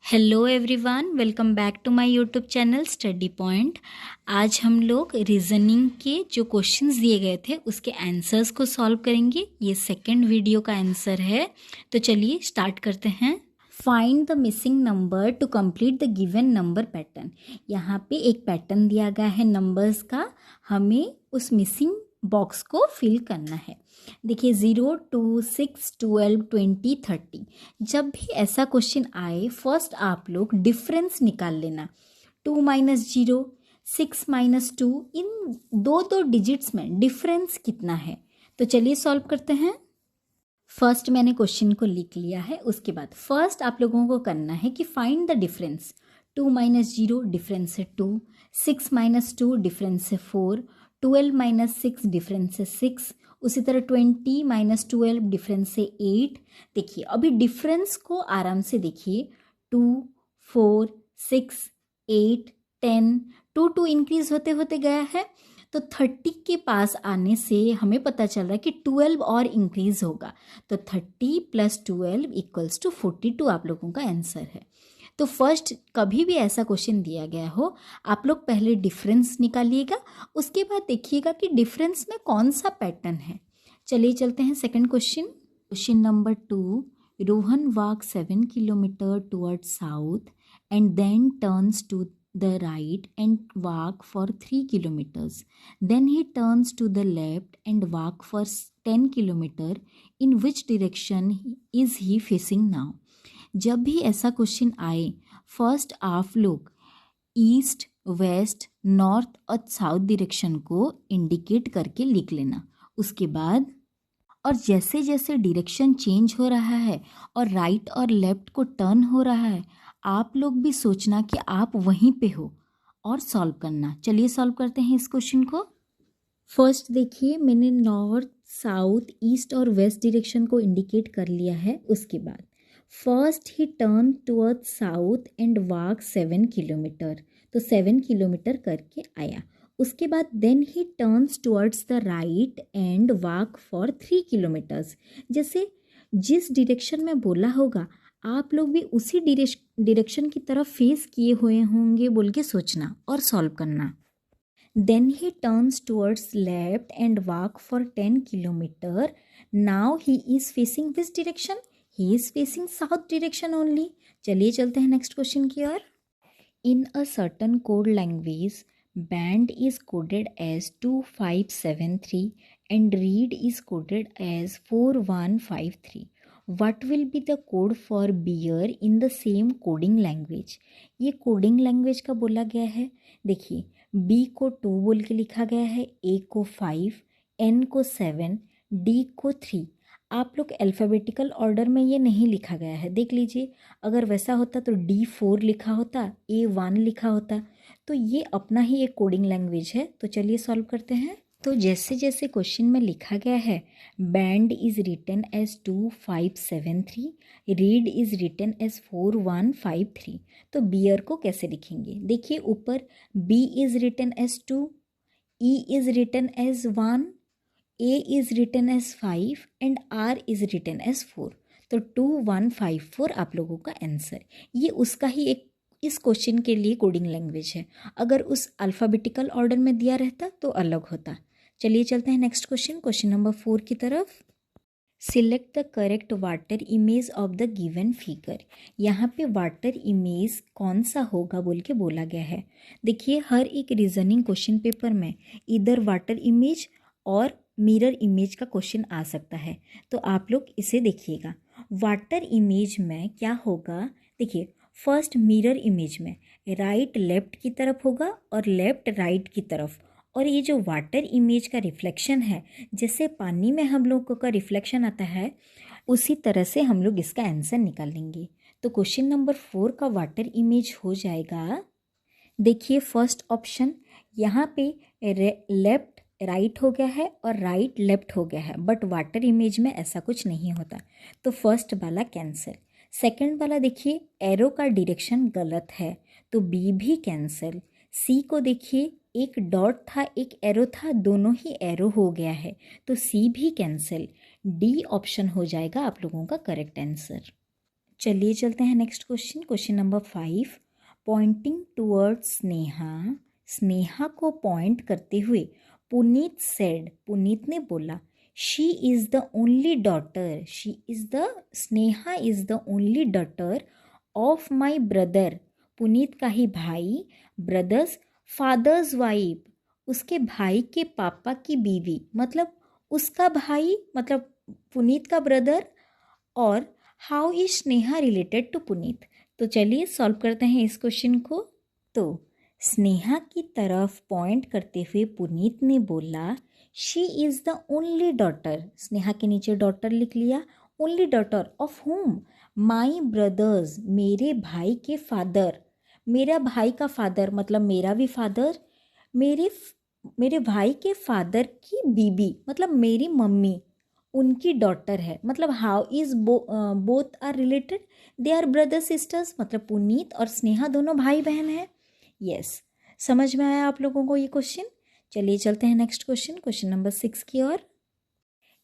Hello everyone, welcome back to my YouTube channel study point. आज हम लोग reasoning के जो क्वेश्चंस दिए गए थे उसके आंसर्स को सॉल्व करेंगे। ये सेकंड वीडियो का आंसर है, तो चलिए स्टार्ट करते हैं। Find the missing number two complete the given number pattern. यहाँ पे एक पैटर्न दिया गया है नंबर्स का, हमें उस मिसिंग बॉक्स को फिल करना है। देखिए 0, 2, 6, 12, 20, 30। जब भी ऐसा क्वेश्चन आए फर्स्ट आप लोग डिफरेंस निकाल लेना। 2 माइनस 0, 6 माइनस 2, इन दो दो डिजिट्स में डिफरेंस कितना है। तो चलिए सॉल्व करते हैं। फर्स्ट मैंने क्वेश्चन को लिख लिया है, उसके बाद फर्स्ट आप लोगों को करना है कि find the difference. 2 minus 0 difference है 2, 6 माइनस 2 डिफरेंस है 4, 12 माइनस 6 डिफरेंस है 6, उसी तरह 20 माइनस 12 डिफरेंस है 8। देखिए अभी डिफरेंस को आराम से देखिए, 2, 4, 6, 8, 10, 2 इंक्रीज होते होते गया है। तो 30 के पास आने से हमें पता चल रहा है कि 12 और इंक्रीज होगा। तो 30 प्लस 12 इक्वल्स टू 42 आप लोगों का आंसर है। तो फर्स्ट कभी भी ऐसा क्वेश्चन दिया गया हो, आप लोग पहले डिफरेंस निकालिएगा, उसके बाद देखिएगा कि डिफरेंस में कौन सा पैटर्न है। चलिए चलते हैं second question. Question number 2, Rohan walk 7 kilometre toward south and then turns to the right and walk for 3 kilometers. Then he turns to the left and walk for 10 kilometer. In which direction is he facing now? जब भी ऐसा question आए first आप लोग east, waste, north और south direction को indicate करके लिख लेना। उसके बाद और जैसे जैसे डायरेक्शन चेंज हो रहा है और राइट और लेफ्ट को टर्न हो रहा है, आप लोग भी सोचना कि आप वहीं पे हो और सॉल्व करना। चलिए सॉल्व करते हैं इस क्वेश्चन को। फर्स्ट देखिए मैंने नॉर्थ, साउथ, ईस्ट और वेस्ट डायरेक्शन को इंडिकेट कर लिया है। उसके बाद फर्स्ट ही turn toward south and walk 7 kilometre, तो 7 किलोमीटर करके आया। उसके बाद then he turns towards the right and walk for 3 kilometres. जैसे जिस डायरेक्शन में बोला होगा आप लोग भी उसी डायरेक्शन की तरफ फेस किए हुए होंगे बोल के सोचना और सॉल्व करना। Then he turns towards left and walk for 10 kilometre. Now he is facing which direction? He is facing south direction only. चलिए चलते हैं नेक्स्ट क्वेश्चन की ओर। In a certain code language band is coded as 2573 and read is coded as 4153. What will be the code for beer in the same coding language? ये coding language का बोला गया है। देखिए B को 2 बोल के लिखा गया है, A को 5, N को 7, D को 3। आप लोग अल्फ़ाबेटिकल ऑर्डर में ये नहीं लिखा गया है, देख लीजिए। अगर वैसा होता तो D4 लिखा होता, A1 लिखा होता। तो ये अपना ही एक कोडिंग लैंग्वेज है। तो चलिए सॉल्व करते हैं। तो जैसे जैसे क्वेश्चन में लिखा गया है, band is written as 2573, read is written as 4153। तो बियर को कैसे लिखेंगे? देखिए ऊपर B is written as 2, E is written as 1, A is written as 5 and R is written as 4। तो 2154 आप लोगों का आंसर। ये उसका ही एक इस क्वेश्चन के लिए कोडिंग लैंग्वेज है। अगर उस अल्फ़ाबेटिकल ऑर्डर में दिया रहता तो अलग होता। चलिए चलते हैं नेक्स्ट क्वेश्चन, क्वेश्चन नंबर 4 की तरफ। Select the correct water image of the given figure. यहाँ पे वाटर इमेज कौन सा होगा बोल के बोला गया है। देखिए हर एक रीजनिंग क्वेश्चन पेपर में इधर वाटर इमेज और मिरर इमेज का क्वेश्चन आ सकता है, तो आप लोग इसे देखिएगा। वाटर इमेज में क्या होगा? देखिए फर्स्ट मिरर इमेज में राइट लेफ्ट की तरफ होगा और लेफ्ट राइट की तरफ। और ये जो वाटर इमेज का रिफ्लेक्शन है, जैसे पानी में हम लोगों का रिफ्लेक्शन आता है, उसी तरह से हम लोग इसका आंसर निकालेंगे। तो क्वेश्चन नंबर 4 का वाटर इमेज हो जाएगा। देखिए फर्स्ट ऑप्शन यहाँ पे लेफ्ट राइट हो गया है और राइट लेफ्ट हो गया है, बट वाटर इमेज में ऐसा कुछ नहीं होता, तो फर्स्ट वाला कैंसिल। सेकंड वाला देखिए एरो का डायरेक्शन गलत है, तो बी भी कैंसिल। सी को देखिए एक डॉट था एक एरो था, दोनों ही एरो हो गया है, तो सी भी कैंसिल। डी ऑप्शन हो जाएगा आप लोगों का करेक्ट आंसर। चलिए चलते हैं next question, question number 5। Pointing towards Sneha, Sneha को पॉइंट करते हुए पुनीत सेड, पुनीत ने बोला, she is the only daughter, she is the, Sneha is the only daughter of my brother, Puneet का ही भाई, ब्रदर्स फादर्स वाइफ, उसके भाई के पापा की बीवी, मतलब उसका भाई मतलब पुनीत का ब्रदर। और how is Sneha related to Puneet, तो चलिए सॉल्व करते हैं इस क्वेश्चन को। तो स्नेहा की तरफ पॉइंट करते हुए पुनीत ने बोला, she is the only daughter, Sneha के नीचे डॉटर लिख लिया, ओनली डॉटर ऑफ हुम, माई ब्रदर्स, मेरे भाई के फादर, मेरा भाई का फादर मतलब मेरा भी फादर, मेरे भाई के फादर की बीबी मतलब मेरी मम्मी, उनकी डॉटर है, मतलब how is both are related, they are brother sisters, मतलब पुनीत और स्नेहा दोनों भाई बहन हैं। यस, समझ में आया आप लोगों को ये क्वेश्चन। चलिए चलते हैं नेक्स्ट क्वेश्चन, क्वेश्चन नंबर 6 की ओर।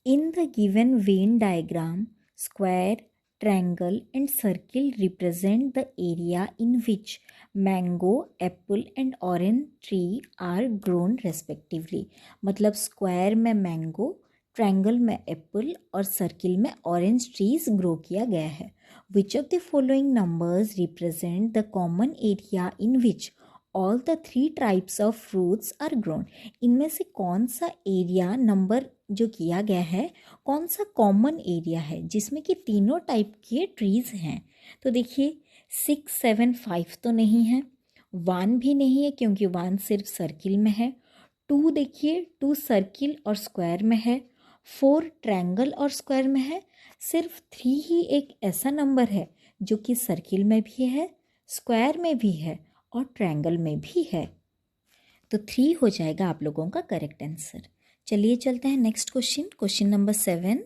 In the given Venn diagram, square, triangle and circle represent the area in which mango, apple and orange tree are grown respectively, मतलब स्क्वायर में मैंगो, ट्रायंगल में एप्पल और circle में orange trees grow किया गया है। Which of the following numbers represent the common area in which all the 3 types of fruits are grown, इनमें से कौन सा एरिया नंबर जो किया गया है, कौन सा कॉमन एरिया है जिसमें कि तीनों टाइप के ट्रीज हैं। तो देखिए 6, 7, 5 तो नहीं है, 1 भी नहीं है क्योंकि 1 सिर्फ सर्किल में है, 2 देखिए 2 सर्किल और स्क्वायर में है, 4 ट्रायंगल और स्क्वायर में है, सिर्फ 3 ही एक ऐसा नंबर है जो कि सर्किल में भी है, स्क्वायर में भी है और ट्रायंगल में भी है। तो 3 हो जाएगा आप लोगों का करेक्ट आंसर। चलिए चलते हैं next question, question number 7।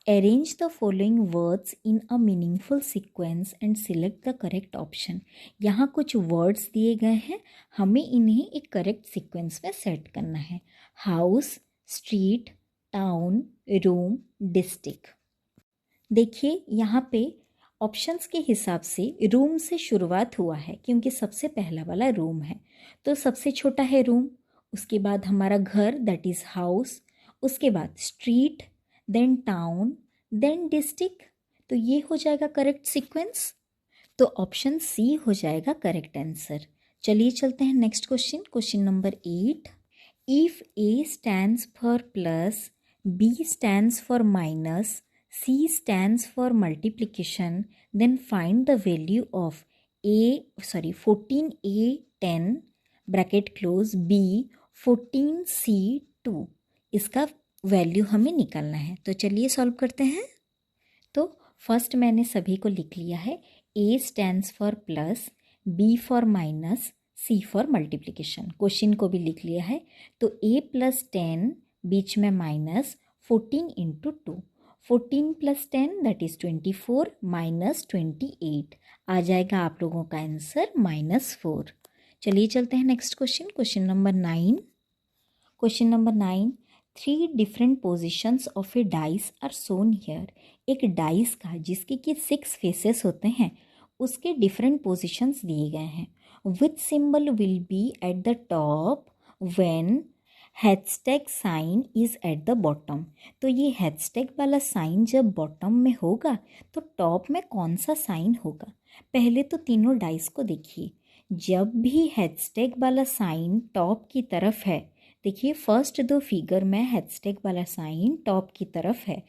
Arrange the following words in a meaningful sequence and select the correct option. यहाँ कुछ वर्ड्स दिए गए हैं, हमें इन्हें एक करेक्ट सीक्वेंस में सेट करना है। House, street, town, room, district. देखिए यहाँ पे ऑप्शंस के हिसाब से रूम से शुरुआत हुआ है क्योंकि सबसे पहला वाला रूम है, तो सबसे छोटा है रूम, उसके बाद हमारा घर दैट इज़ हाउस, उसके बाद street, then town, then district. तो ये हो जाएगा करेक्ट सीक्वेंस, तो ऑप्शन सी हो जाएगा करेक्ट आंसर। चलिए चलते हैं next question, question number 8। If A stands for plus, B stands for minus, C stands for multiplication, then find the value of 14A 10 bracket close B 14C 2, इसका value हमें निकालना है। तो चलिए सॉल्व करते हैं। तो फर्स्ट मैंने सभी को लिख लिया है, A stands for plus, B for minus, C for multiplication, question को भी लिख लिया है। तो A + 10 बीच में माइनस 14 × 2, 14 + 10 दैट इज़ 24 - 28 आ जाएगा आप लोगों का आंसर -4। चलिए चलते हैं next question, question number 9। Question number 9, 3 different positions of a dice are shown here. एक डाइस का जिसके कि 6 फेसेस होते हैं उसके डिफरेंट पोजिशंस दिए गए हैं। Which symbol will be at the top when hashtag sign is at the bottom. तो ये हैशटैग वाला साइन जब बॉटम में होगा तो टॉप में कौन सा साइन होगा। पहले तो तीनों डाइस को देखिए, जब भी हैशटैग वाला साइन टॉप की तरफ है, देखिए फर्स्ट 2 फिगर में हैशटैग वाला साइन टॉप की तरफ है,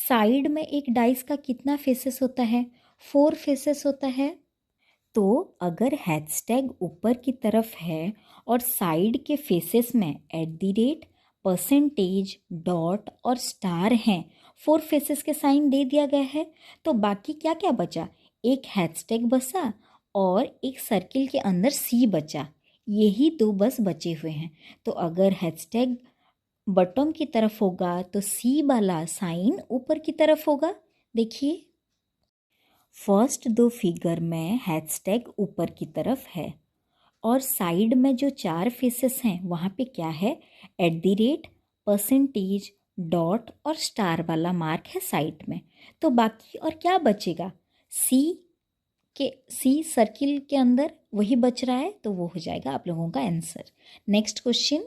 साइड में एक डाइस का कितना फेसेस होता है, 4 फेसेस होता है। तो अगर हैशटैग ऊपर की तरफ है और साइड के फेसेस में @ परसेंटेज, डॉट और स्टार हैं, 4 फेसेस के साइन दे दिया गया है, तो बाकी क्या क्या बचा, एक हैशटैग बचा और एक सर्किल के अंदर C बचा, यही 2 बस बचे हुए हैं। तो अगर हैशटैग बॉटम की तरफ होगा तो C वाला साइन ऊपर की तरफ होगा। देखिए फर्स्ट 2 फिगर में हैशटैग ऊपर की तरफ है और साइड में जो 4 फेसेस हैं वहाँ पे क्या है, @ परसेंटेज, डॉट और स्टार वाला मार्क है साइड में। तो बाकी और क्या बचेगा, सी सर्किल के अंदर वही बच रहा है, तो वो हो जाएगा आप लोगों का answer. Next question,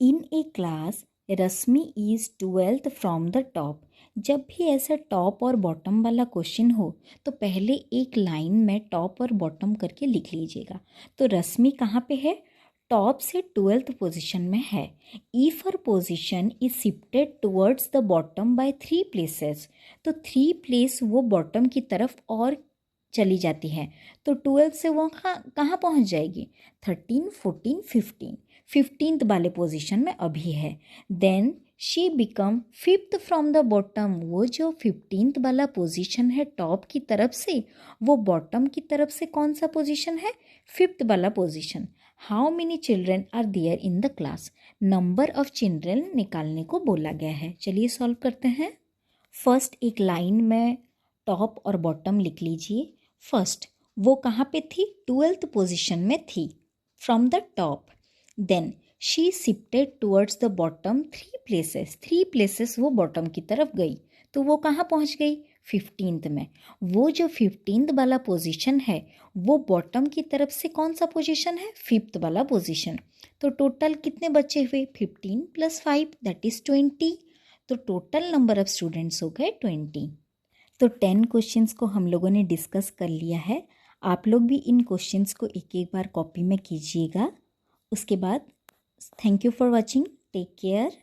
in A class Rashmi is 12th from the top. जब भी ऐसा टॉप और बॉटम वाला क्वेश्चन हो तो पहले एक लाइन में टॉप और बॉटम करके लिख लीजिएगा। तो रश्मि कहाँ पे है? टॉप से 12th पोजीशन में है। If her position is shifted towards the bottom by 3 places, तो 3 प्लेस वो बॉटम की तरफ और चली जाती है, तो 12 से वो कहाँ पहुँच जाएगी? 13, 14, 15, 15th वाले पोजीशन में अभी है। Then she become 5th from the bottom. वो जो 15th वाला पोजीशन है टॉप की तरफ से, वो बॉटम की तरफ से कौन सा पोजीशन है? 5th वाला position. How many children are there in the class? Number of children निकालने को बोला गया है। चलिए सॉल्व करते हैं। फर्स्ट एक लाइन में टॉप और बॉटम लिख लीजिए। फर्स्ट वो कहाँ पे थी? 12th पोजीशन में थी, from the top. Then she shifted towards the bottom 3 places वो बॉटम की तरफ गई, तो वो कहाँ पहुँच गई? 15th में। वो जो 15th वाला पोजीशन है वो बॉटम की तरफ से कौन सा पोजीशन है? 5th वाला पोजीशन। तो टोटल कितने बचे हुए? 15 + 5 दैट इज 20। तो टोटल नंबर ऑफ स्टूडेंट्स हो गए 20। तो 10 क्वेश्चंस को हम लोगों ने डिस्कस कर लिया है। आप लोग भी इन क्वेश्चंस को एक एक बार कॉपी में कीजिएगा। उसके बाद thank you for watching, take care.